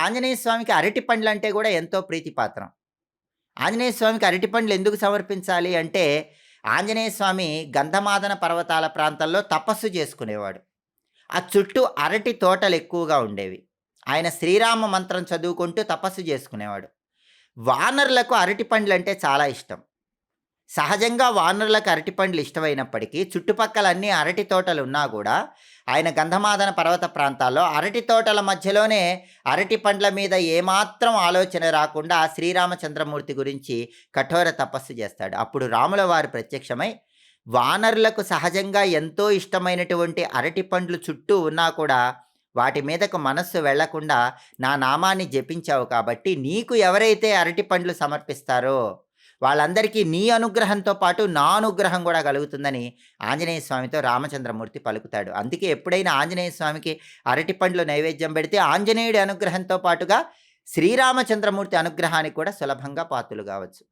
ఆంజనేయ స్వామికి అరటి పండ్లంటే గూడా ఎంతో ప్రీతిపాత్రం. ఆంజనేయ స్వామికి అరటి పండ్లు ఎందుకు సమర్పించాలి అంటే, ఆంజనేయ స్వామి గంధమాదన పర్వతాల ప్రాంతంలో తపస్సు చేసుకునేవాడు. ఆ చుట్టూ అరటి తోటలెక్కువగా ఉండేవి. ఆయన శ్రీరామ మంత్రం చదువుకుంటూ తపస్సు చేసుకునేవాడు. వానరులకు అరటి పండ్లంటే చాలా ఇష్టం. సహజంగా వానరులకు అరటిపండ్లు ఇష్టమైనప్పటికీ, చుట్టుపక్కల అన్ని అరటి తోటలున్నా గూడా, ఆయన గంధమాదన పర్వత ప్రాంతాల్లో అరటి తోటల మధ్యలోనే అరటి పండ్ల మీద ఏమాత్రం ఆలోచన రాకుండా శ్రీరామచంద్రమూర్తి గురించి కఠోర తపస్సు చేస్తాడు. అప్పుడు రాముల వారు ప్రత్యక్షమై, వానరులకు సహజంగా ఎంతో ఇష్టమైనటువంటి అరటి పండ్లు చుట్టూ ఉన్నా కూడా, వాటి మీదకు మనస్సు వెళ్ళకుండా నా నామాన్ని జపించావు కాబట్టి, నీకు ఎవరైతే అరటి పండ్లు సమర్పిస్తారో వాళ్ళందరికీ నీ అనుగ్రహంతో పాటు నా అనుగ్రహం గూడా కలుగుతుందని ఆంజనేయ స్వామితో రామచంద్రమూర్తి పలుకుతాడు. అందుకే ఎప్పుడైనా ఆంజనేయ స్వామికి అరటిపండ్లు నైవేద్యం పెడితే ఆంజనేయుడి అనుగ్రహంతో పాటుగా శ్రీరామచంద్రమూర్తి అనుగ్రహానికి కూడా సులభంగా పాత్రులు గావచ్చు.